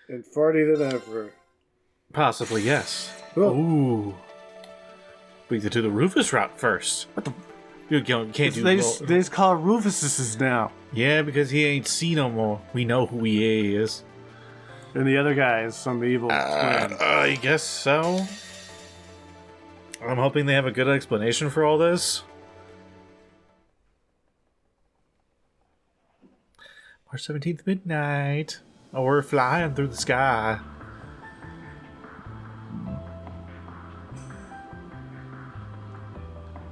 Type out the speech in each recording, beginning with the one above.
And farty than ever. Possibly, yes. Oh. Ooh. We could do the Rufus route first. What the? You can't do They just call it Rufuses now. Yeah, because he ain't seen no more. We know who he is. And the other guy is some evil twin. I guess so. I'm hoping they have a good explanation for all this. March 17th, midnight. Oh, we're flying through the sky.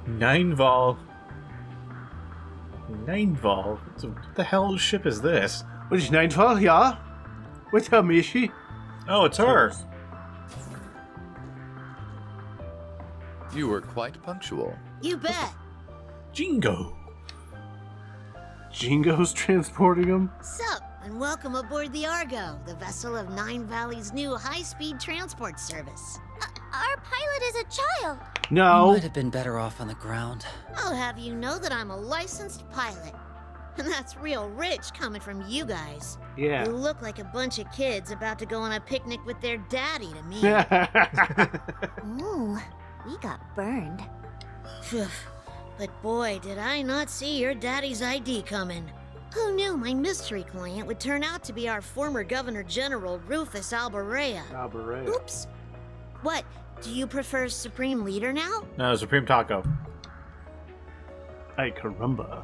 Nineveh. What the hell ship is this? What is Nightfall, yeah? What's up, Mishi? Oh, it's her. You were quite punctual. You bet. Jingo. Jingo's transporting him? Sup, and welcome aboard the Argo, the vessel of Nine Valley's new high-speed transport service. Our pilot is a child. No. Might have been better off on the ground. I'll have you know that I'm a licensed pilot. And that's real rich coming from you guys. Yeah. You look like a bunch of kids about to go on a picnic with their daddy to me. Ooh, we got burned. But boy, did I not see your daddy's ID coming. Who knew my mystery client would turn out to be our former Governor General, Rufus Albarea? Oops. What, do you prefer Supreme Leader now? No, Supreme Taco. Ay, caramba.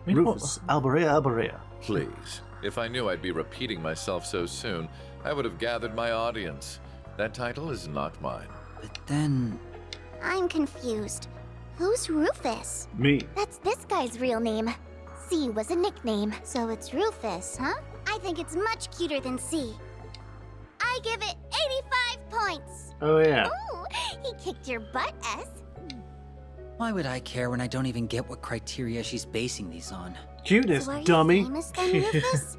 Rufus, Albarea. Please. If I knew I'd be repeating myself so soon, I would have gathered my audience. That title is not mine. But then... I'm confused. Who's Rufus? Me. That's this guy's real name. C was a nickname, so it's Rufus, huh? I think it's much cuter than C. I give it 85 points. Oh, yeah. Ooh, he kicked your butt, S. Why would I care when I don't even get what criteria she's basing these on? Cuteness, So are you dummy. famous then, Rufus?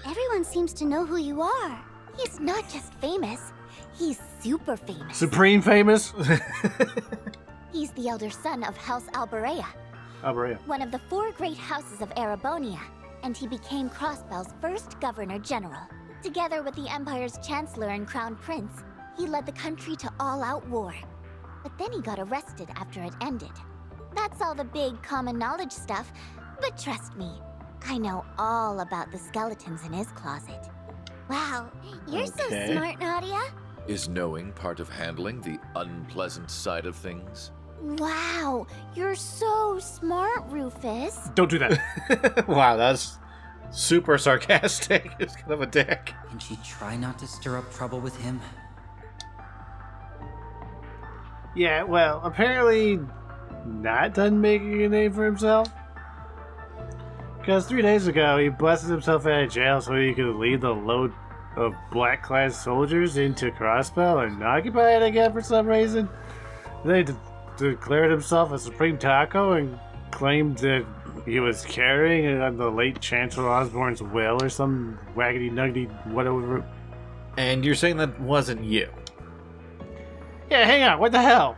Everyone seems to know who you are. He's not just famous, he's super famous. Supreme famous? He's the elder son of House Albarea, Albarea. one of the 4 great houses of Erebonia, and he became Crossbell's first Governor General. Together with the Empire's Chancellor and Crown Prince, he led the country to all-out war. But then he got arrested after it ended. That's all the big common knowledge stuff, but trust me, I know all about the skeletons in his closet. Wow, you're so smart, Nadia. Is knowing part of handling the unpleasant side of things? Wow, you're so smart, Rufus. Don't do that. Wow, that's super sarcastic. It's kind of a dick. Can she try not to stir up trouble with him? Yeah, well, apparently not done making a name for himself. Because 3 days ago, he busted himself out of jail so he could lead the load of black-clad soldiers into Crossbell and occupy it again for some reason. They declared himself a Supreme Taco and claimed that he was carrying it on the late Chancellor Osborne's will or some waggedy-nuggedy whatever. And you're saying that wasn't you? Yeah, hang on, what the hell?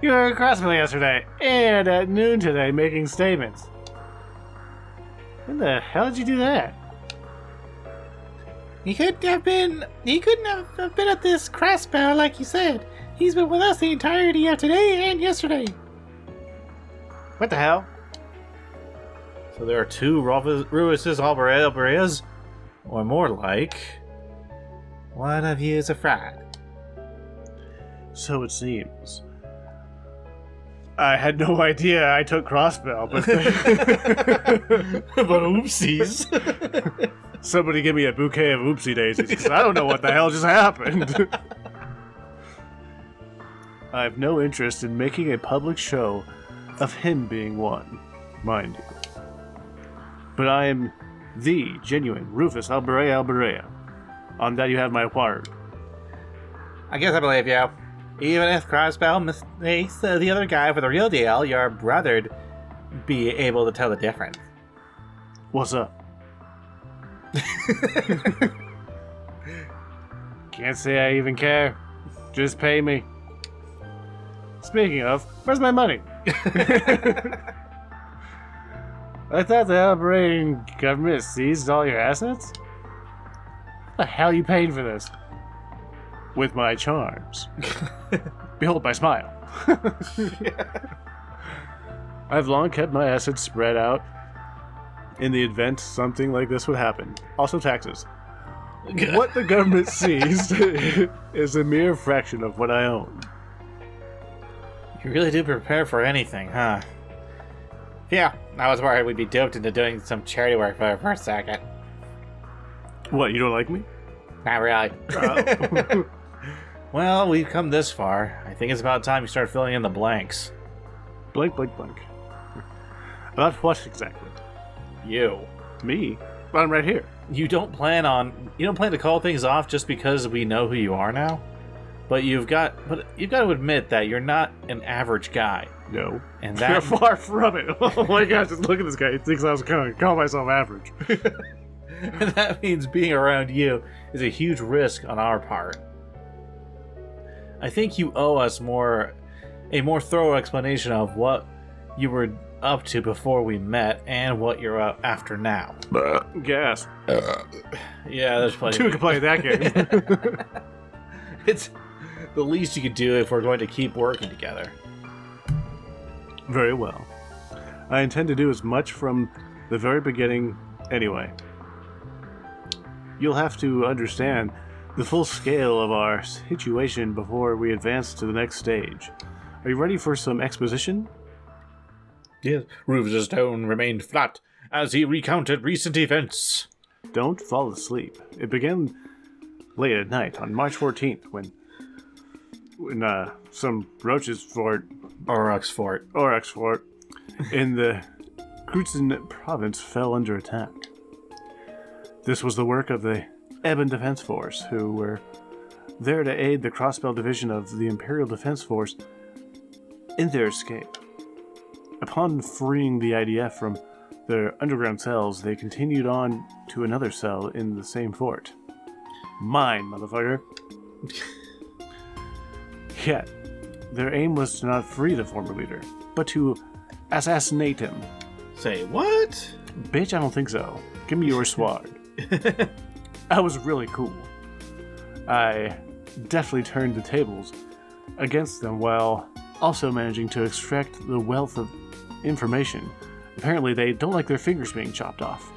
You were at Crossbell yesterday and at noon today making statements. When the hell did you do that? He couldn't have been at this Crossbell like you said. He's been with us the entirety of today and yesterday. What the hell? So there are 2 Rufuses Albareas, or more like, one of you is a fraud. So it seems. I had no idea I took Crossbell, but But oopsies. somebody give me a bouquet of oopsie daisies, 'cause I don't know what the hell just happened. I have no interest in making a public show of him being one, mind you. But I am the genuine Rufus Albarea. On that you have my word. I guess I believe you. Even if Crossbell mistakes the other guy for the real deal, your brother'd be able to tell the difference. What's up? Can't say I even care. Just pay me. Speaking of, where's my money? I thought the Alberanian government seized all your assets? The hell you paying for this? With my charms. Behold my smile. I've long kept my assets spread out in the event something like this would happen. Also taxes. What the government sees is a mere fraction of what I own. You really do prepare for anything, huh? Yeah, I was worried we'd be duped into doing some charity work for a second. What, you don't like me? Not really. Oh. Well, we've come this far. I think it's about time you start filling in the blanks. Blank, blank, blank. About what exactly? You. Me? I'm right here. You don't plan to call things off just because we know who you are now? But you've got to admit that you're not an average guy. No. And You're that far from it. Oh my gosh, just look at this guy. He thinks I was going to call myself average. and that means being around you is a huge risk on our part. I think you owe us a more thorough explanation of what you were up to before we met and what you're up after now. Gas. Yeah, there's plenty. Two can play that game. It's the least you could do if we're going to keep working together. Very well. I intend to do as much from the very beginning anyway. You'll have to understand the full scale of our situation before we advance to the next stage. Are you ready for some exposition? Yes. Rufus' tone remained flat as he recounted recent events. Don't fall asleep. It began late at night on March 14th when some roaches fort Oryx Fort in the Krutzen province fell under attack. This was the work of the Ebon Defense Force, who were there to aid the Crossbell Division of the Imperial Defense Force in their escape. Upon freeing the IDF from their underground cells, they continued on to another cell in the same fort. Mine, motherfucker. Yet, their aim was to not free the former leader, but to assassinate him. Say what? Bitch, I don't think so. Give me your sword. I was really cool. I deftly turned the tables against them while also managing to extract the wealth of information. Apparently, they don't like their fingers being chopped off.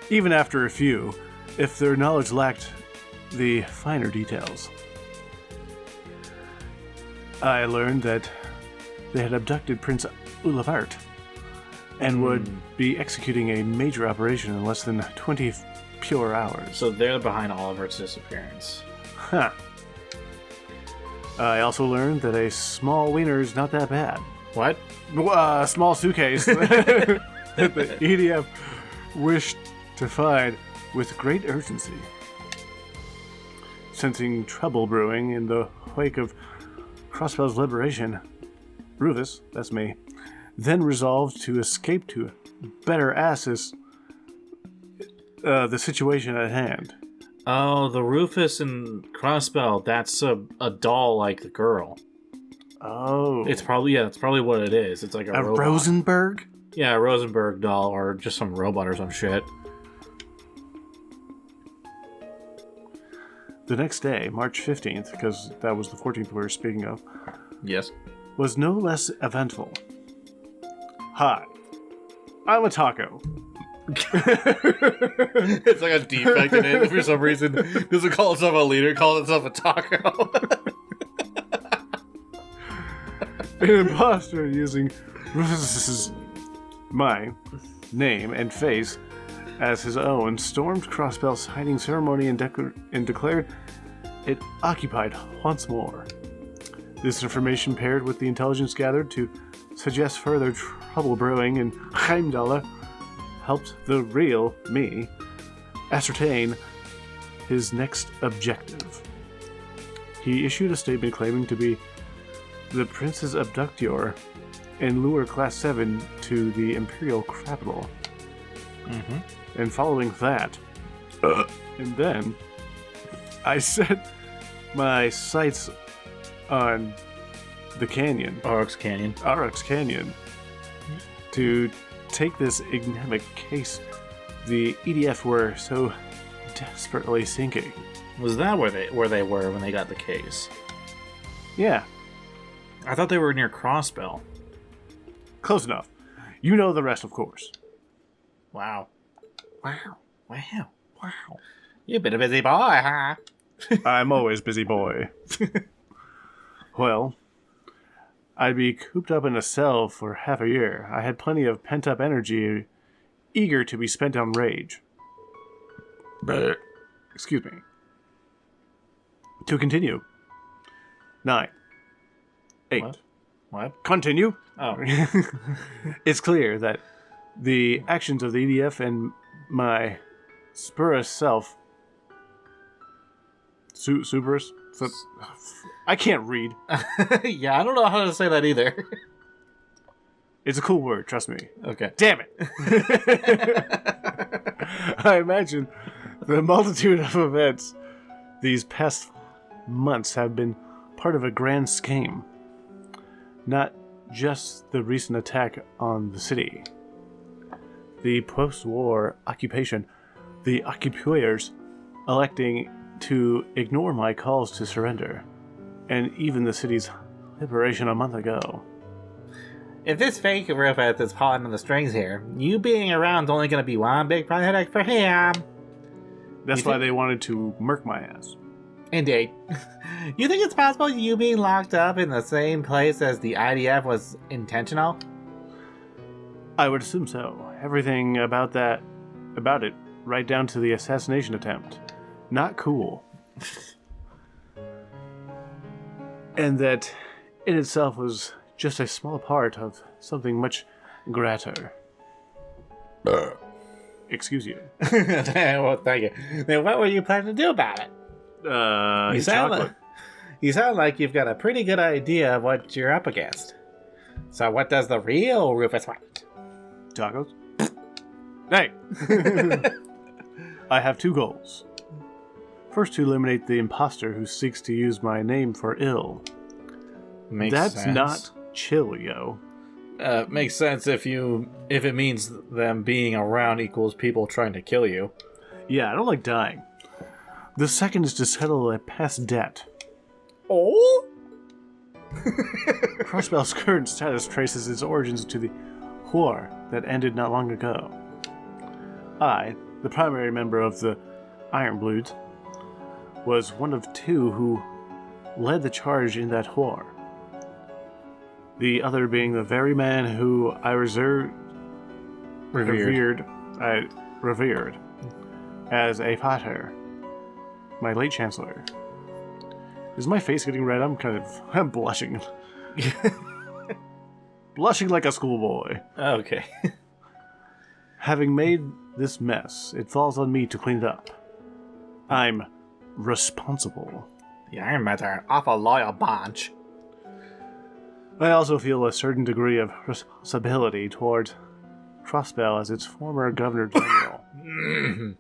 Even after a few, if their knowledge lacked the finer details. I learned that they had abducted Prince Ulavart and would be executing a major operation in less than 20 pure hours. So they're behind Oliver's disappearance. Huh. I also learned that a small wiener is not that bad. What? A small suitcase that the EDF wished to find with great urgency. Sensing trouble brewing in the wake of Crossbell's liberation, Rufus, that's me, then resolved to escape to better assess the situation at hand. Oh, the Rufus and Crossbell, that's a doll like the girl. Oh. It's probably what it is. It's like a robot. Rosenberg? Yeah, a Rosenberg doll or just some robot or some shit. The next day, March 15th, because that was the 14th we were speaking of, Yes. was no less eventful. Hi, I'm a taco. It's like a defect in it. For some reason, doesn't call itself a leader, calls itself a taco. An imposter using Rufus's my name and face as his own stormed Crossbell's hiding ceremony and declared it occupied once more. This information, paired with the intelligence gathered to suggest further trouble brewing in Heimdall, helped the real me ascertain his next objective. He issued a statement claiming to be the prince's abductor and lure Class 7 to the Imperial capital. And following that, and then I set my sights on the canyon, Oryx Canyon, to take this enigmatic case the EDF were so desperately sinking. Was that where they were when they got the case? Yeah, I thought they were near Crossbell. close enough. You know the rest, of course. Wow. Wow. Wow. Wow. You've been a busy boy, huh? I'm always busy boy. Well, I'd be cooped up in a cell for half a year. I had plenty of pent-up energy, eager to be spent on rage. Excuse me. To continue. 9. 8. What? Continue. Oh. It's clear that the actions of the EDF and my spurious self... Superous? I can't read. Yeah, I don't know how to say that either. It's a cool word, trust me. Okay. Damn it! I imagine the multitude of events these past months have been part of a grand scheme. Not just the recent attack on the city. The post-war occupation, the occupiers electing to ignore my calls to surrender, and even the city's liberation a month ago. If this fake Rufus is pulling on the strings here, you being around's only going to be one big project for him. That's why they wanted to murk my ass. Indeed. You think it's possible you being locked up in the same place as the IDF was intentional? I would assume so. Everything about it, right down to the assassination attempt. Not cool. And that in itself was just a small part of something much greater. Excuse you. Well, thank you. Then what were you planning to do about it? You sound like you've got a pretty good idea of what you're up against. So what does the real Rufus want? Tacos? Hey! I have 2 goals. First, to eliminate the imposter who seeks to use my name for ill. That's sense. not chill, yo. Makes sense if it means them being around equals people trying to kill you. Yeah, I don't like dying. The second is to settle a past debt. Oh? Crossbell's current status traces its origins to the war that ended not long ago. I, the primary member of the Ironbloods, was one of 2 who led the charge in that war. The other being the very man who I revered as a father, my late chancellor. Is my face getting red? I'm blushing. Blushing like a schoolboy. Okay. Having made this mess, it falls on me to clean it up. I'm responsible. The Ironmans are an awful loyal bunch. I also feel a certain degree of responsibility toward Crossbell as its former Governor General.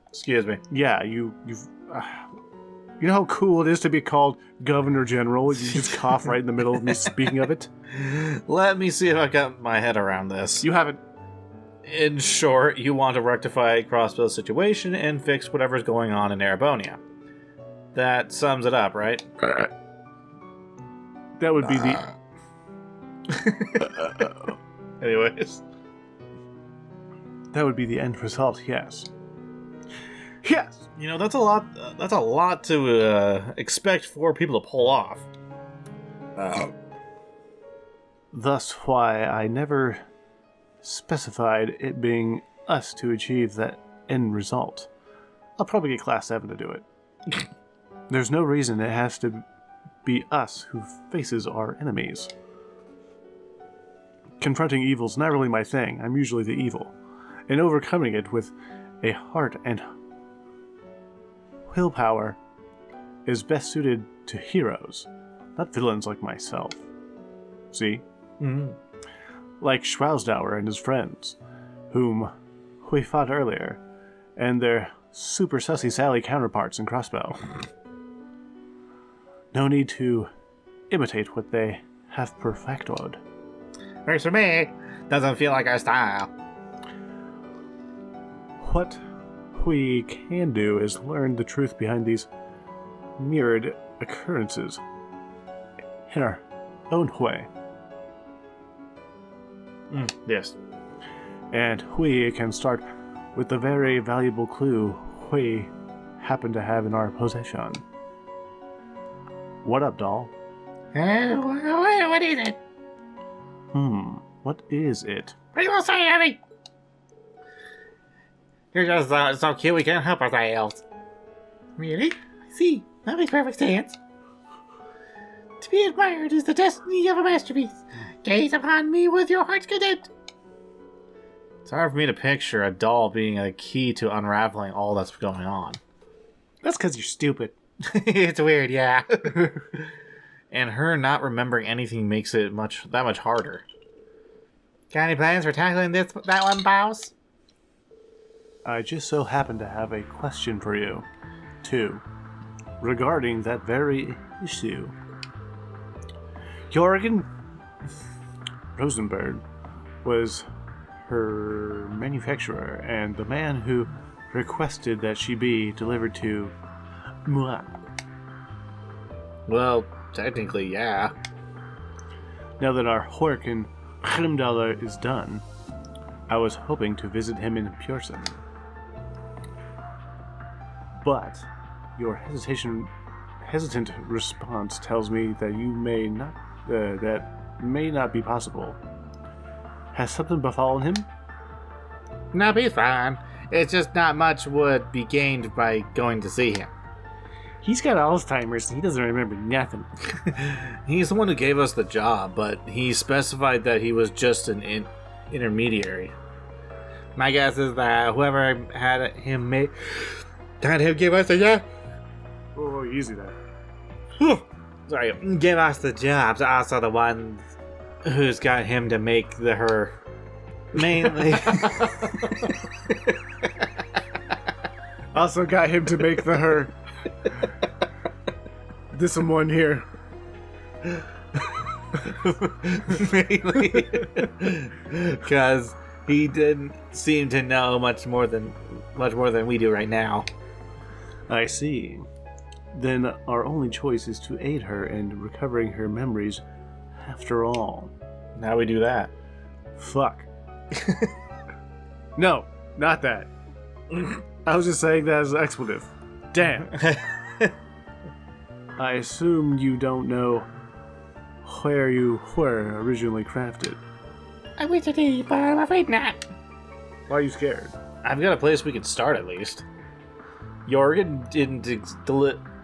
Excuse me. Yeah, you know how cool it is to be called Governor General? You just cough right in the middle of me speaking of it. Let me see if I got my head around this. You haven't. In short, you want to rectify Crossbell's situation and fix whatever's going on in Erebonia. That sums it up, right? That would be the... Anyways. That would be the end result, yes. Yes! You know, that's a lot to expect for people to pull off. Thus why I never specified it being us to achieve that end result. I'll probably get Class 7 to do it. There's no reason it has to be us who faces our enemies. Confronting evil's not really my thing. I'm usually the evil. And overcoming it with a heart and willpower is best suited to heroes, not villains like myself. See? Mm-hmm. Like Schwausdauer and his friends, whom we fought earlier, and their super sussy Sally counterparts in Crossbell. No need to imitate what they have perfected. Works for me. Doesn't feel like our style. What we can do is learn the truth behind these mirrored occurrences in our own way. Yes. And we can start with the very valuable clue we happen to have in our possession. What up, doll? What is it? What is it? What are you gonna say, Abby? You're just so cute we can't help ourselves. Really? I see. That makes perfect sense. To be admired is the destiny of a masterpiece. Gaze upon me with your heart's content. It's hard for me to picture a doll being a key to unraveling all that's going on. That's because you're stupid. It's weird, yeah. And her not remembering anything makes it that much harder. Got any plans for tackling that one, boss? I just so happen to have a question for you, too, regarding that very issue. Jorgen Rosenberg was her manufacturer and the man who requested that she be delivered to moi. Well, technically, yeah. Now that our work in Grimdaler is done, I was hoping to visit him in person. But your hesitant response tells me that that may not be possible. Has something befallen him? No, be fine. It's just not much would be gained by going to see him. He's got Alzheimer's and he doesn't remember nothing. He's the one who gave us the job, but he specified that he was just an intermediary. My guess is that whoever had him give us the job. Oh, easy there. Sorry, give us the jobs. Also the ones who's got him to make her mainly. Also got him to make her. This one here. Mainly because he didn't seem to know much more than we do right now. I see. Then our only choice is to aid her in recovering her memories after all. How we do that? Fuck. No, not that. I was just saying that as an expletive. Damn. I assume you don't know where you were originally crafted. I wish I did, but I'm afraid not. Why are you scared? I've got a place we can start at least. Jorgen didn't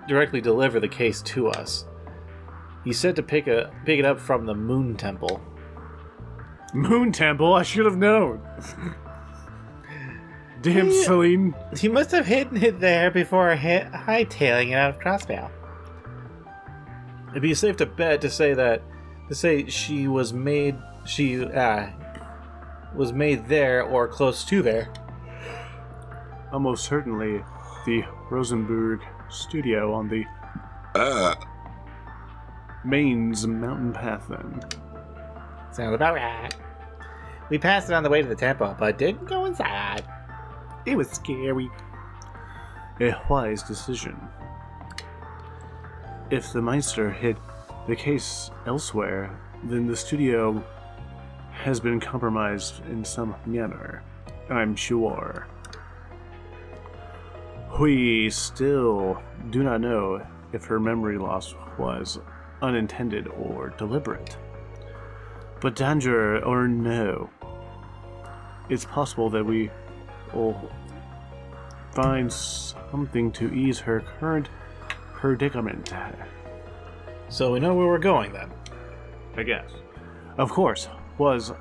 directly deliver the case to us. He said to pick it up from the Moon Temple. Moon Temple? I should have known. Damn, Celine. He must have hidden it there before hightailing it out of Crossbow. It'd be safe to bet to say she was made there or close to there. Almost certainly the Rosenberg studio on the Maine's mountain path then. Sounds about right. We passed it on the way to the temple, but didn't go inside. It was scary. A wise decision. If the Meister hid the case elsewhere, then the studio has been compromised in some manner, I'm sure. We still do not know if her memory loss was unintended or deliberate. But danger or no, it's possible that we will find something to ease her current predicament. So we know where we're going then. I guess. Of course, was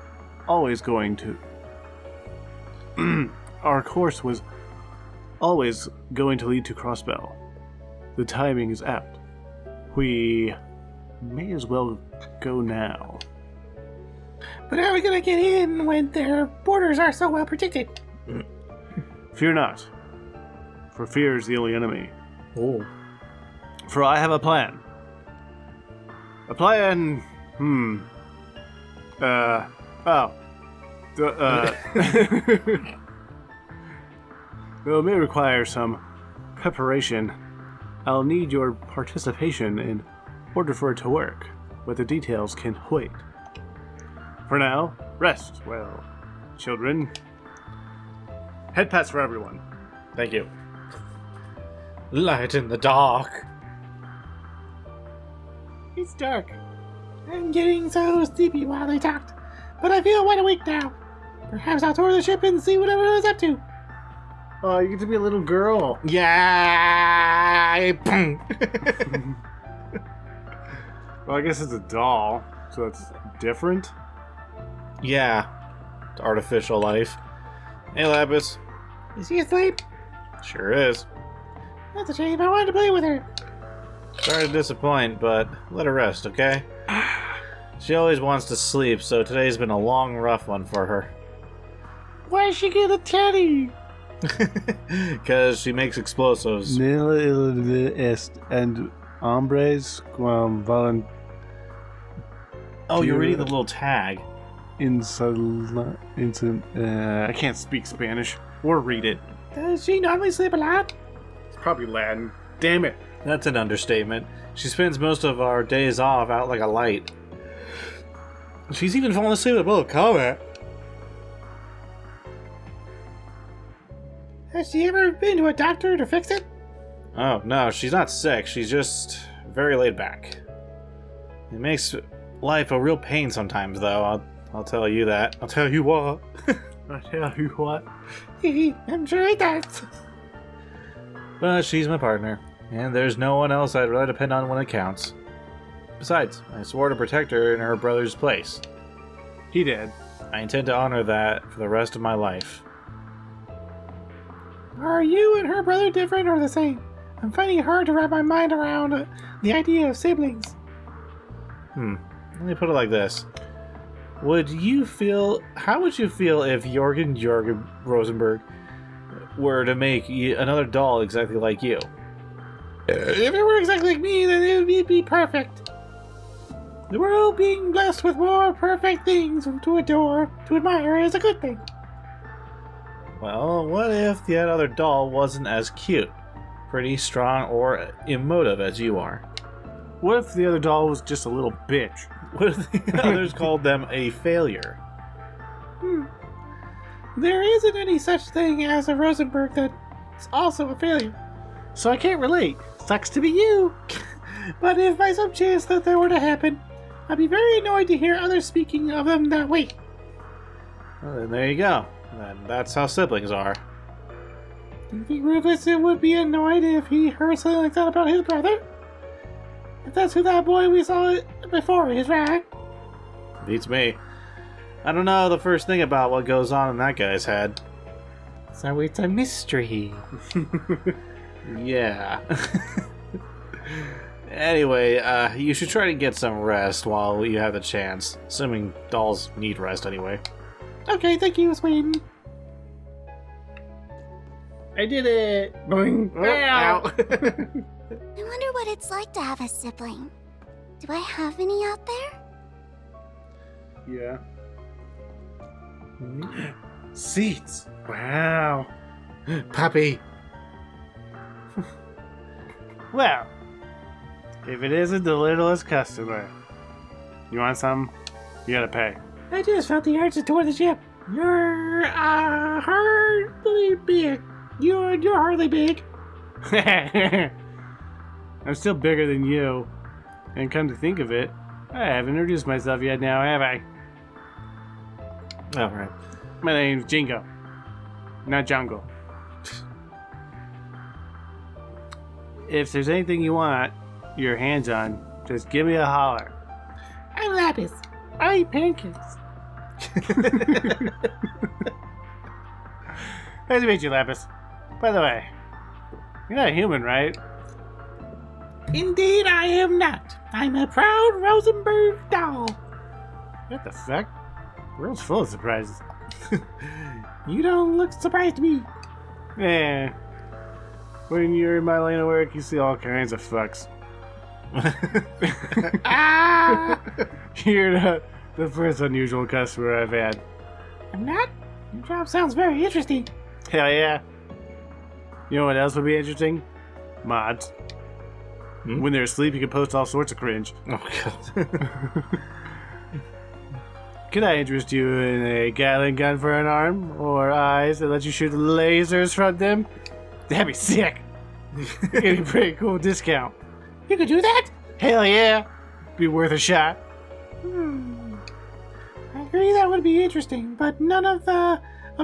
always going to... Our course was always going to lead to Crossbell. The timing is apt. We may as well go now. But how are we gonna get in when their borders are so well protected? Fear not, for fear is the only enemy. Oh. For I have a plan. A plan... Though it may require some preparation, I'll need your participation in order for it to work, but the details can wait. For now, rest well, children. Head pats for everyone. Thank you. Light in the dark. It's dark. I'm getting so sleepy while they talked, but I feel wide awake now. Perhaps I'll tour the ship and see what everyone's up to. Oh, you get to be a little girl. Yeah. Well, I guess it's a doll, so that's different. Yeah. It's artificial life. Hey, Lapis. Is she asleep? Sure is. That's a shame. I wanted to play with her. Sorry to disappoint, but let her rest, okay? She always wants to sleep, so today's been a long, rough one for her. Why is she get a teddy? Because she makes explosives. Nil est and hombres valen Oh, you're reading the little tag. I can't speak Spanish or read it. Does she normally sleep a lot? It's probably Latin. Damn it. That's an understatement. She spends most of our days off out like a light. She's even fallen asleep at both combat. Has she ever been to a doctor to fix it? Oh, no, she's not sick. She's just very laid back. It makes life a real pain sometimes, though. I'll tell you that. I'll tell you what. I tell you what. I'm sure it does. But she's my partner, and there's no one else I'd really depend on when it counts. Besides, I swore to protect her in her brother's place. He did. I intend to honor that for the rest of my life. Are you and her brother different or the same? I'm finding it hard to wrap my mind around the idea of siblings. Let me put it like this. How would you feel if Jorgen Rosenberg were to make another doll exactly like you? If it were exactly like me, then it would be perfect. The world being blessed with more perfect things to adore, to admire, is a good thing. Well, what if the other doll wasn't as cute, pretty strong, or emotive as you are? What if the other doll was just a little bitch? What if the others called them a failure? There isn't any such thing as a Rosenberg that's also a failure. So I can't relate. Sucks to be you. But if by some chance that were to happen, I'd be very annoyed to hear others speaking of them that way. Well, then there you go. Then that's how siblings are. Do you think Rufus would be annoyed if he heard something like that about his brother? If that's who that boy we saw before is, right? Beats me. I don't know the first thing about what goes on in that guy's head. So it's a mystery. Yeah. Anyway, you should try to get some rest while you have the chance. Assuming dolls need rest anyway. Okay, thank you, Sweden. I did it. Boing. Ow. I wonder what it's like to have a sibling. Do I have any out there? Yeah. Seats. Wow. Puppy. Well, if it isn't the littlest customer, you want some? You gotta pay. I just felt the urge to tour the ship. You're hardly big. You're hardly big. I'm still bigger than you. And come to think of it, I haven't introduced myself yet now, have I? Alright. My name's Jingo. Not Jungle. If there's anything you want your hands on, just give me a holler. I'm Lapis. I eat pancakes. Nice to meet you, Lapis. By the way, you're not a human, right? Indeed, I am not. I'm a proud Rosenberg doll. What the fuck? The world's full of surprises. You don't look surprised to me. Eh. When you're in my line of work, you see all kinds of fucks. Ah! You're the first unusual customer I've had. I'm not. Your job sounds very interesting. Hell yeah. You know what else would be interesting? Mods. When they're asleep, you can post all sorts of cringe. Oh, God. Could I interest you in a Gatling gun for an arm? Or eyes that let you shoot lasers from them? That'd be sick. It'd be a pretty cool discount. You could do that? Hell yeah. Be worth a shot. I agree that would be interesting, but none of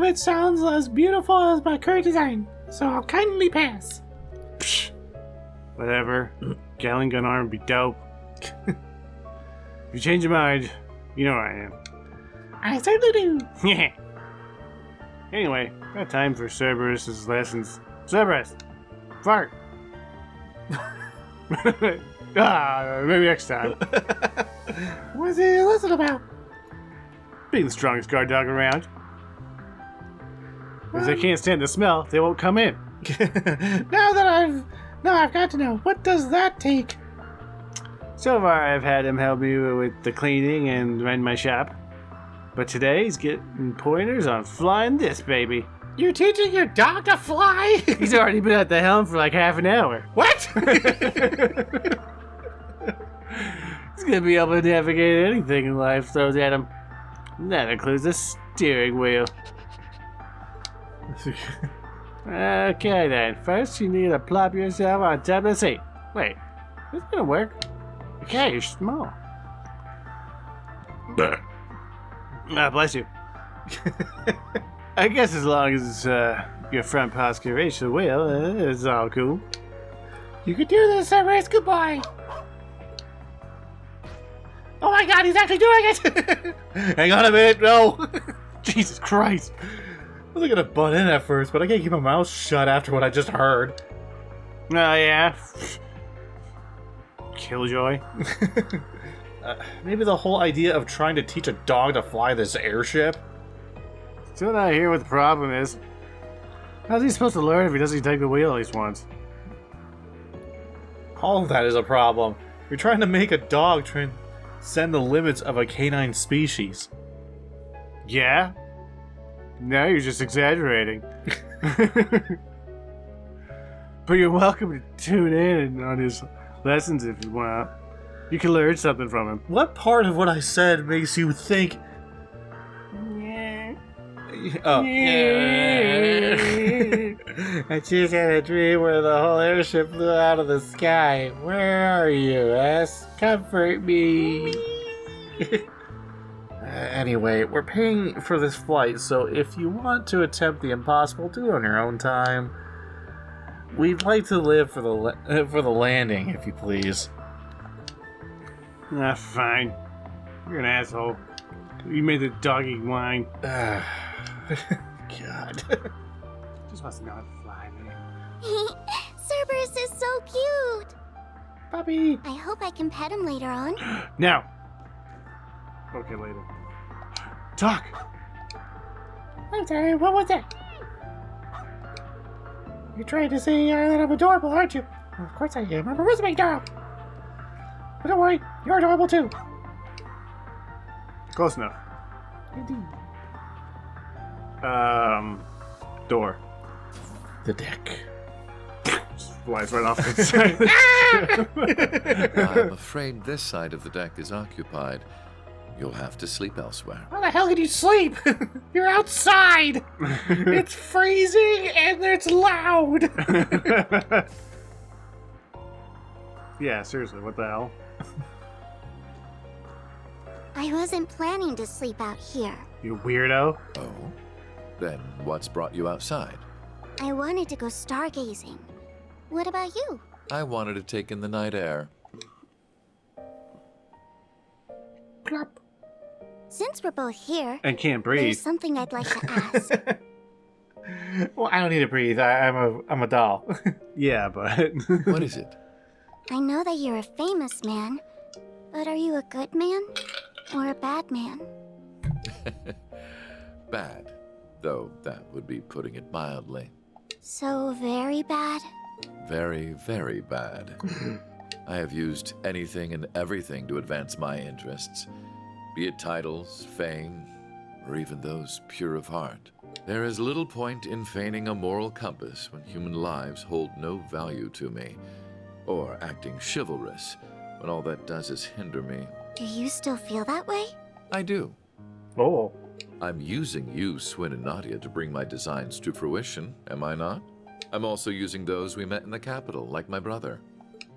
it sounds as beautiful as my current design, so I'll kindly pass. Psh. Whatever. Gatling gun arm would be dope. If you change your mind, you know where I am. I certainly do. Yeah. Anyway, got time for Cerberus' lessons. Cerberus! Fart! Maybe next time. What's it lesson about? Being the strongest guard dog around. If they can't stand the smell, they won't come in. Now I've got to know, what does that take? So far, I've had him help me with the cleaning and run my shop. But today, he's getting pointers on flying this baby. You're teaching your dog to fly? He's already been at the helm for like half an hour. What? He's gonna be able to navigate anything in life throws at him. That includes the steering wheel. Okay then, first you need to plop yourself on top of the seat. Wait, this is gonna work. Okay, you're small. Bless you. I guess as long as your front paws can reach the wheel, it's all cool. You can do this, Cerberus. Goodbye. Oh my god, he's actually doing it! Hang on a minute, no! Jesus Christ. I was gonna butt in at first, but I can't keep my mouth shut after what I just heard. Oh yeah? Killjoy? Maybe the whole idea of trying to teach a dog to fly this airship? Still not hear what the problem is. How's he supposed to learn if he doesn't take the wheel at least once? All of that is a problem. You're trying to make a dog transcend the limits of a canine species. Yeah? Now you're just exaggerating. But you're welcome to tune in on his lessons if you want. You can learn something from him. What part of what I said makes you think... Yeah. Oh. I just had a dream where the whole airship flew out of the sky. Where are you, S? Comfort me. Anyway, we're paying for this flight, so if you want to attempt the impossible, do it on your own time. We'd like to live for the landing, if you please. Ah, fine. You're an asshole. You made the doggy whine. God. Just wants to know how to fly, man. Cerberus is so cute. Puppy. I hope I can pet him later on. Now. Okay, later. Talk. I'm sorry, what was that? You're trying to say that I'm adorable, aren't you? Well, of course I am. I'm a rhythmic dog. But don't worry, you're adorable too. Close enough. Indeed. Door. The deck. Just flies right off the side. I'm afraid this side of the deck is occupied. You'll have to sleep elsewhere. How the hell can you sleep? You're outside. It's freezing and it's loud. Yeah, seriously, what the hell? I wasn't planning to sleep out here. You weirdo. Oh? Then what's brought you outside? I wanted to go stargazing. What about you? I wanted to take in the night air. Plop. Since we're both here, And can't there's breathe. something I'd like to ask. Well, I don't need to breathe. I'm a doll. Yeah, but... What is it? I know that you're a famous man, but are you a good man or a bad man? Bad. Though that would be putting it mildly. So very bad? Very, very bad. I have used anything and everything to advance my interests, be it titles, fame, or even those pure of heart. There is little point in feigning a moral compass when human lives hold no value to me, or acting chivalrous when all that does is hinder me. Do you still feel that way? I do. Oh. I'm using you, Swin and Nadia, to bring my designs to fruition, am I not? I'm also using those we met in the capital, like my brother.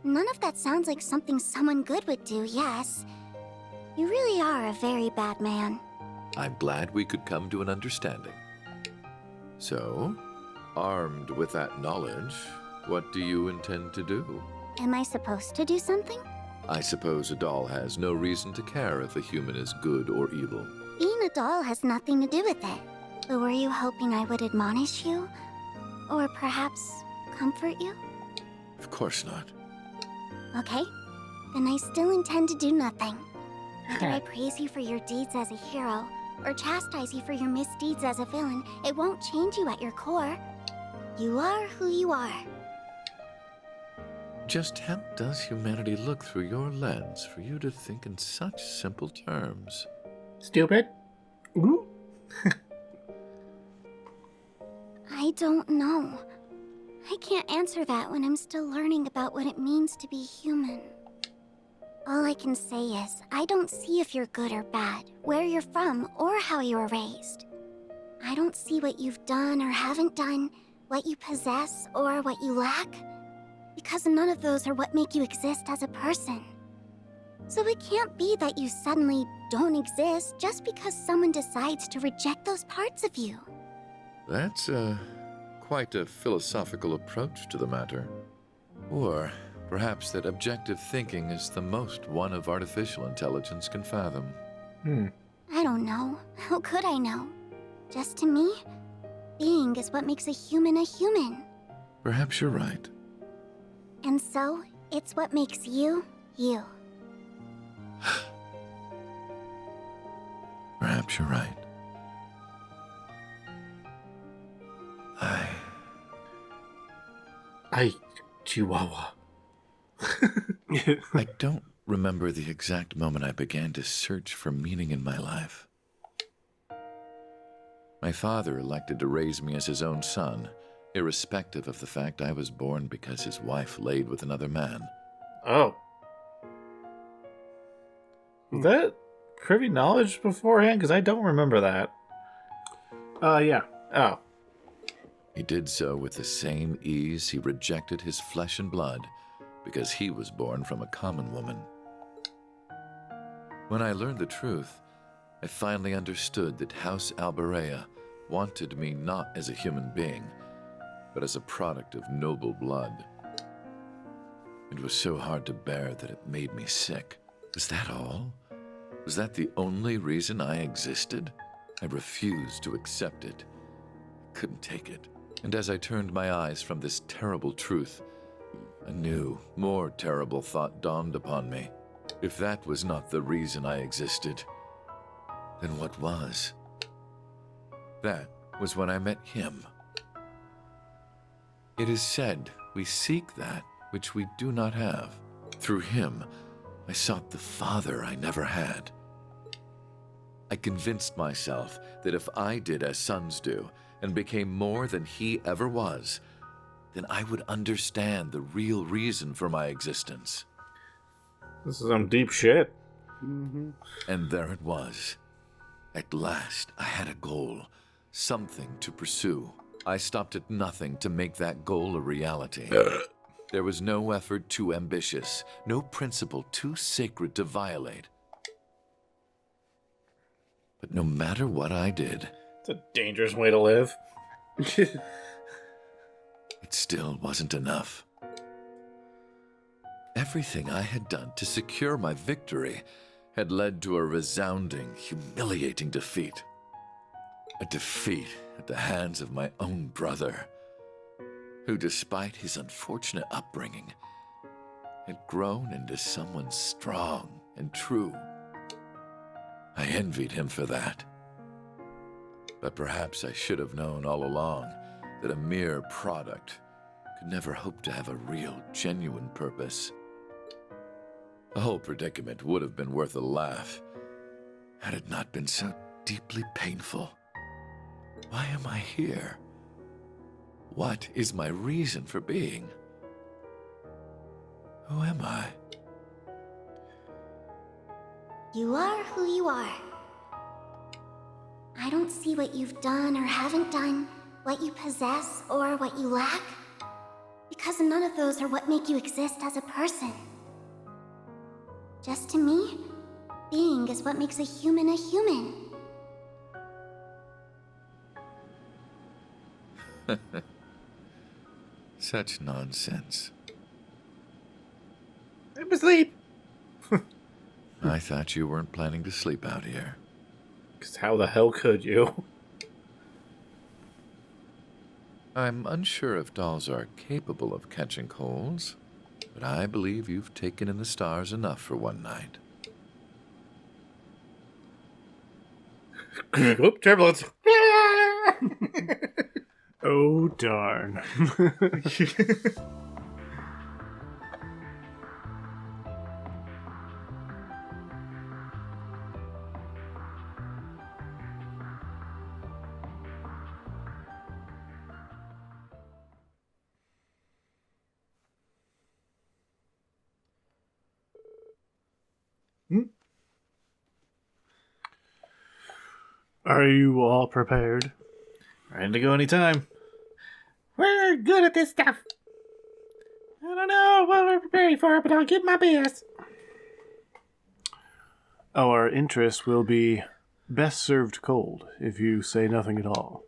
None of that sounds like something someone good would do, yes. You really are a very bad man. I'm glad we could come to an understanding. So, armed with that knowledge, what do you intend to do? Am I supposed to do something? I suppose a doll has no reason to care if a human is good or evil. Being a doll has nothing to do with it. But were you hoping I would admonish you? Or perhaps comfort you? Of course not. Okay. Then I still intend to do nothing. Whether I praise you for your deeds as a hero, or chastise you for your misdeeds as a villain, it won't change you at your core. You are who you are. Just how does humanity look through your lens for you to think in such simple terms? Stupid. Ooh. I don't know. I can't answer that when I'm still learning about what it means to be human. All I can say is, I don't see if you're good or bad, where you're from, or how you were raised. I don't see what you've done or haven't done, what you possess or what you lack, because none of those are what make you exist as a person. So it can't be that you suddenly don't exist just because someone decides to reject those parts of you. That's quite a philosophical approach to the matter. Or perhaps that objective thinking is the most one of artificial intelligence can fathom. I don't know. How could I know? Just to me, being is what makes a human a human. Perhaps you're right. And so, it's what makes you, you. Perhaps you're right. Chihuahua. I don't remember the exact moment I began to search for meaning in my life. My father elected to raise me as his own son, irrespective of the fact I was born because his wife laid with another man. Oh. Was that privy knowledge beforehand? Because I don't remember that. Yeah. Oh. He did so with the same ease he rejected his flesh and blood because he was born from a common woman. When I learned the truth, I finally understood that House Alberea wanted me not as a human being, but as a product of noble blood. It was so hard to bear that it made me sick. Was that all? Was that the only reason I existed? I refused to accept it. I couldn't take it. And as I turned my eyes from this terrible truth, a new, more terrible thought dawned upon me. If that was not the reason I existed, then what was? That was when I met him. It is said we seek that which we do not have. Through him, I sought the father I never had. I convinced myself that if I did as sons do, and became more than he ever was, then I would understand the real reason for my existence. This is some deep shit. Mm-hmm. And there it was. At last, I had a goal, something to pursue. I stopped at nothing to make that goal a reality. There was no effort too ambitious, no principle too sacred to violate. But no matter what I did, It's a dangerous way to live. it still wasn't enough. Everything I had done to secure my victory had led to a resounding, humiliating defeat. A defeat at the hands of my own brother, who, despite his unfortunate upbringing, had grown into someone strong and true. I envied him for that. But perhaps I should have known all along that a mere product could never hope to have a real, genuine purpose. The whole predicament would have been worth a laugh had it not been so deeply painful. Why am I here? What is my reason for being? Who am I? You are who you are. I don't see what you've done or haven't done, what you possess or what you lack, because none of those are what make you exist as a person. Just to me, being is what makes a human a human. Such nonsense. I'm asleep. I thought you weren't planning to sleep out here. Because how the hell could you? I'm unsure if dolls are capable of catching colds, but I believe you've taken in the stars enough for one night. Oop, turbulence. Oh, darn. Are you all prepared? Ready to go anytime. We're good at this stuff. I don't know what we're preparing for, but I'll give my best. Our interest will be best served cold, if you say nothing at all.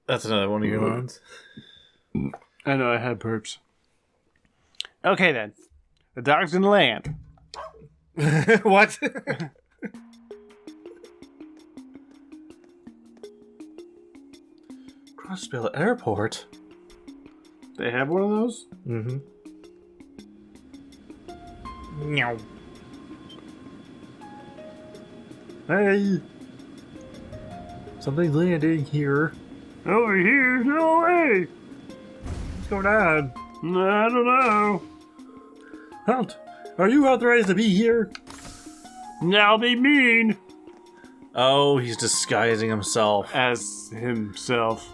That's another one of your lines. I know, I had burps. Okay then. The dog's gonna land. What? Crossbill Airport? They have one of those? Mm-hmm. No. Hey! Something's landing here. Over here? No way! What's going on? I don't know. Hunt, are you authorized to be here? Now be mean! Oh, he's disguising himself. As himself.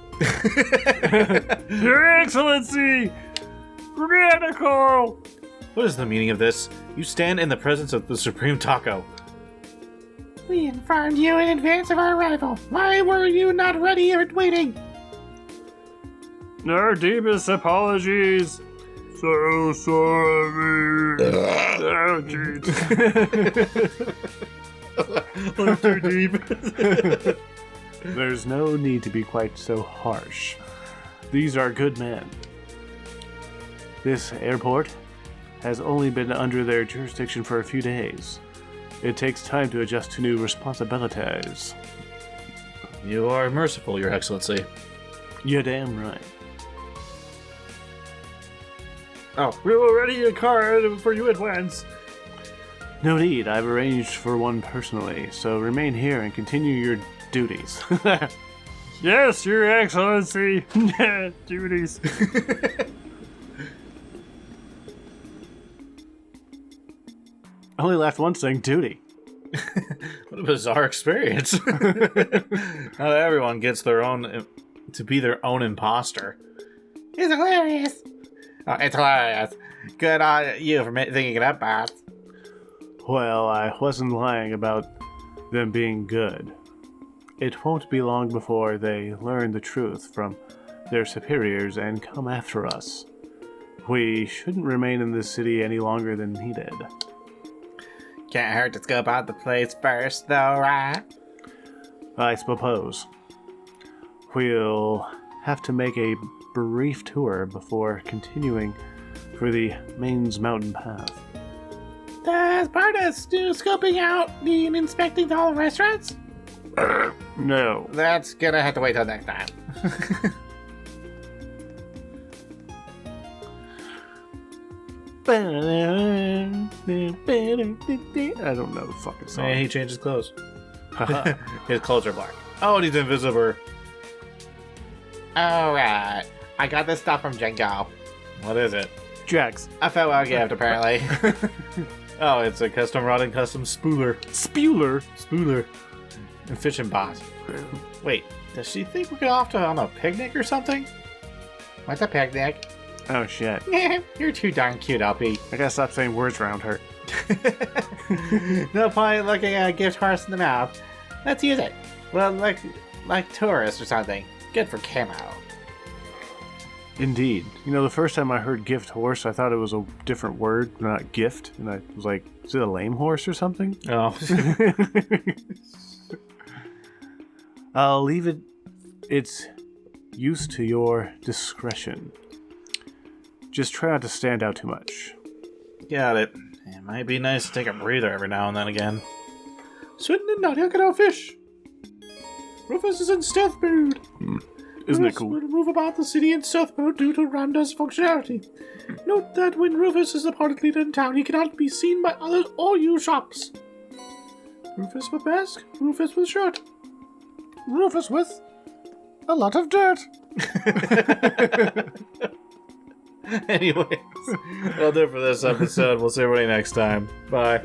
Your Excellency! Radical! What is the meaning of this? You stand in the presence of the Supreme Taco. We informed you in advance of our arrival. Why were you not ready or waiting? Our deepest apologies. So sorry. Oh, jeez. Too deep. There's no need to be quite so harsh. These are good men. This airport has only been under their jurisdiction for a few days. It takes time to adjust to new responsibilities. You are merciful, Your Excellency. You're damn right. Oh, we will ready a car for you at once. No need, I've arranged for one personally, so remain here and continue your duties. Yes, Your Excellency. Duties. Only left one saying duty. What a bizarre experience. Not everyone gets their own to be their own imposter. It's hilarious. Oh, it's hilarious. Good on you for thinking it up, boss. Well, I wasn't lying about them being good. It won't be long before they learn the truth from their superiors and come after us. We shouldn't remain in this city any longer than needed. Can't hurt to scope out the place first, though, right? I suppose. We'll have to make a brief tour before continuing for the Maine's mountain path. Does part of scoping out mean inspecting all the restaurants? No. That's gonna have to wait till next time. I don't know the fucking song. Hey, he changed his clothes. His clothes are black. Oh, and he's invisible. Alright. I got this stuff from Django. What is it? Jax. A farewell gift, apparently. Oh, it's a custom rod and custom spooler. Spooler. And fishing bot. Wait, does she think we're going off to on a picnic or something? What's a picnic? Oh shit. You're too darn cute, LP. I gotta stop saying words around her. No point looking at a gift horse in the mouth. Let's use it. Well, like tourists or something. Good for camo. Indeed. You know, the first time I heard gift horse, I thought it was a different word, not gift. And I was like, is it a lame horse or something? Oh. I'll leave it its use to your discretion. Just try not to stand out too much. Got it. It might be nice to take a breather every now and then again. Swinton and Nadia can now fish. Rufus is in stealth mode. Isn't it Rufus cool? will move about the city in stealth mode due to Ramda's functionality. Note that when Rufus is the party leader in town, he cannot be seen by others or use shops. Rufus with mask, Rufus with shirt. Rufus with a lot of dirt. Anyways, that'll do it for this episode. We'll see everybody next time. Bye.